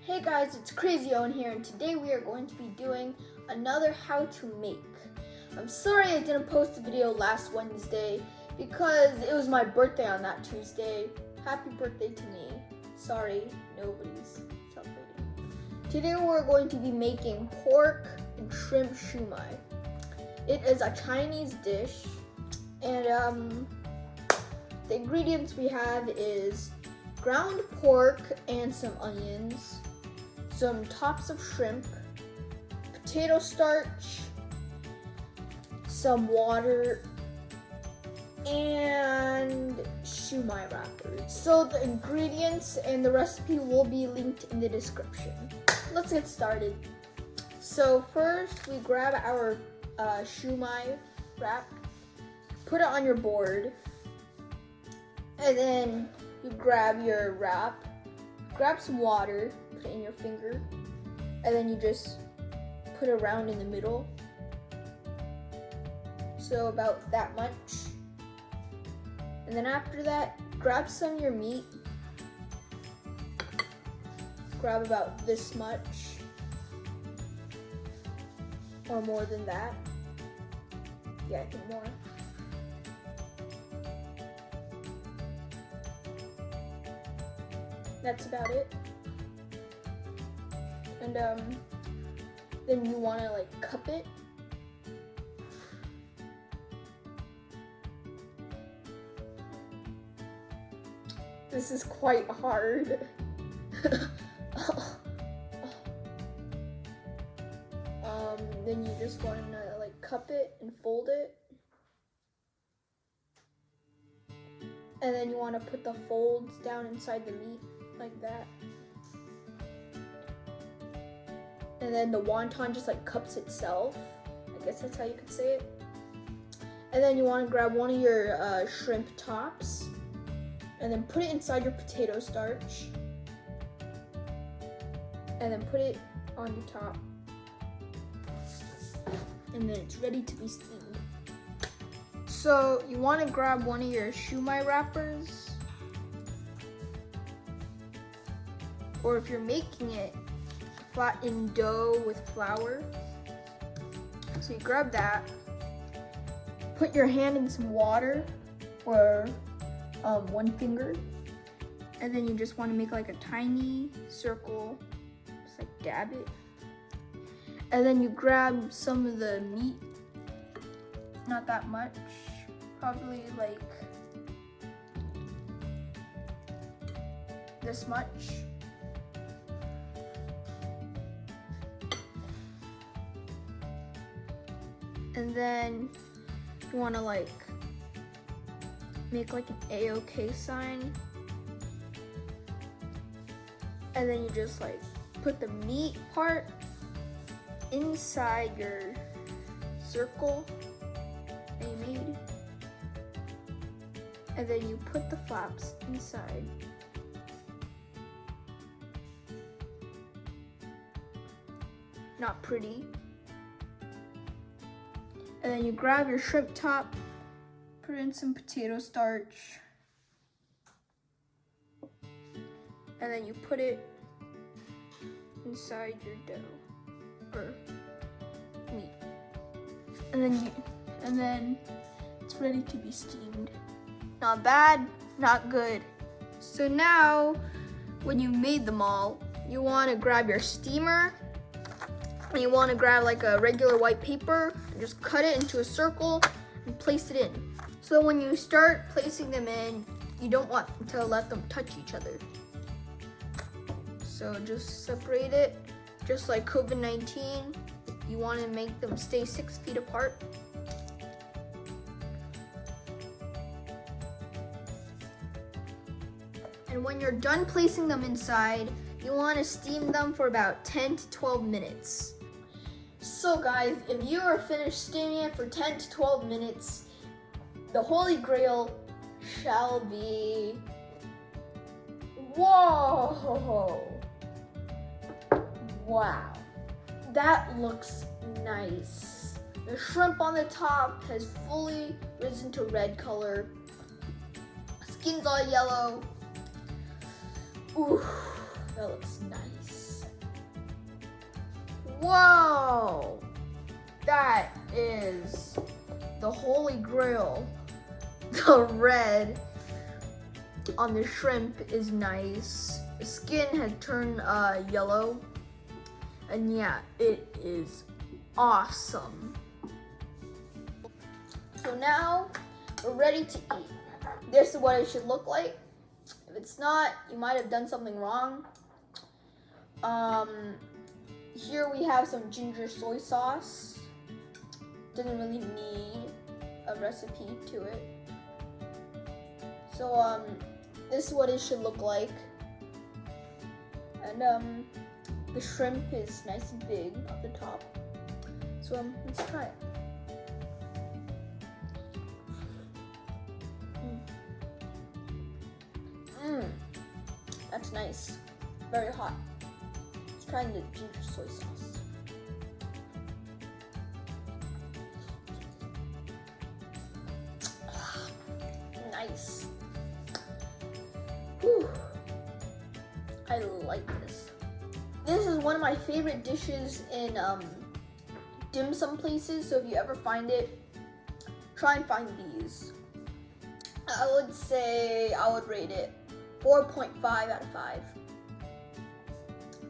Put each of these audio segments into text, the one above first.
Hey guys, it's Crazy Owen here, and today we are going to be doing another how to make. I'm sorry I didn't post a video last Wednesday because it was my birthday on that Tuesday. Happy birthday to me. Sorry, nobody's celebrating. Today we're going to be making pork and shrimp shumai. It is a Chinese dish, and the ingredients we have is ground pork and some onions, some tops of shrimp, potato starch, some water, and shumai wrappers. So the ingredients and the recipe will be linked in the description. Let's get started. So first we grab our shumai wrap, put it on your board, and then you grab your wrap, grab some water, put it in your finger, and then you just put it around in the middle. So about that much. And then after that, grab some of your meat. Grab about this much, or more than that. Yeah, I think more. That's about it. And then you want to like cup it. This is quite hard. Then you just want to like cup it and fold it. And then you want to put the folds down inside the meat like that. And then the wonton just like cups itself. I guess that's how you could say it. And then you want to grab one of your shrimp tops and then put it inside your potato starch. And then put it on your top. And then it's ready to be steamed. So you want to grab one of your shumai wrappers, or if you're making it, flattened dough with flour. So you grab that, put your hand in some water, or one finger, and then you just want to make like a tiny circle, just like dab it. And then you grab some of the meat, not that much, probably like this much. And then you want to like make like an A-OK sign. And then you just like put the meat part inside your circle that you made. And then you put the flaps inside. Not pretty. And then you grab your shrimp top, put in some potato starch, and then you put it inside your dough or meat. And then it's ready to be steamed. Not bad, not good. So now, when you made them all, you want to grab your steamer. And you want to grab like a regular white paper and just cut it into a circle and place it in. So when you start placing them in, you don't want to let them touch each other. So just separate it, just like COVID-19. You want to make them stay 6 feet apart. And when you're done placing them inside, you want to steam them for about 10 to 12 minutes. So guys, if you are finished steaming it for 10 to 12 minutes, the holy grail shall be, whoa, wow, that looks nice. The shrimp on the top has fully risen to red color. Skin's all yellow. Ooh, that looks nice. Whoa! That is the holy grail. The red on the shrimp is nice. The skin had turned yellow. And yeah, it is awesome. So now we're ready to eat. This is what it should look like. If it's not, you might have done something wrong. Here we have some ginger soy sauce. Doesn't really need a recipe to it. So this is what it should look like. And the shrimp is nice and big at the top. So let's try it. That's nice. Very hot. Let's try the ginger soy sauce. Nice. Whew. I like this. This is one of my favorite dishes in dim sum places. So if you ever find it, try and find these. I would say I would rate it 4.5 out of 5.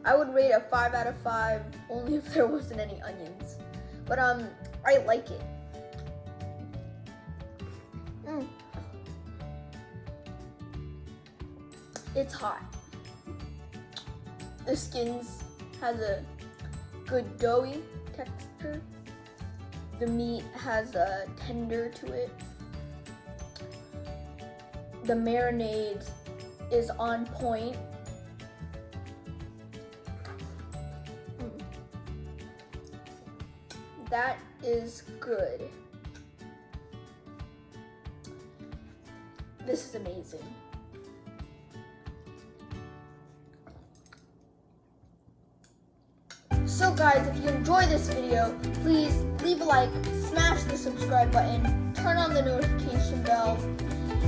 I would rate a 5 out of 5 only if there wasn't any onions. But I like it. It's hot. The skins has a good doughy texture. The meat has a tender to it. The marinade is on point. That is good. This is amazing. So guys, if you enjoyed this video, please leave a like, smash the subscribe button, turn on the notification bell,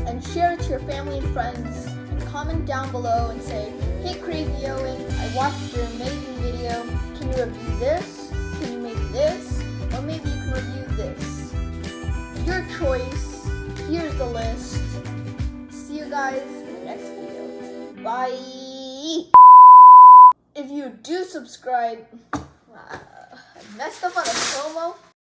and share it to your family and friends, and comment down below and say, hey Crazy Owen, I watched your amazing video. Can you review this? Can you make this? Or maybe you can review this. Your choice. Here's the list. See you guys in the next video. Bye! If you do subscribe, I messed up on the promo.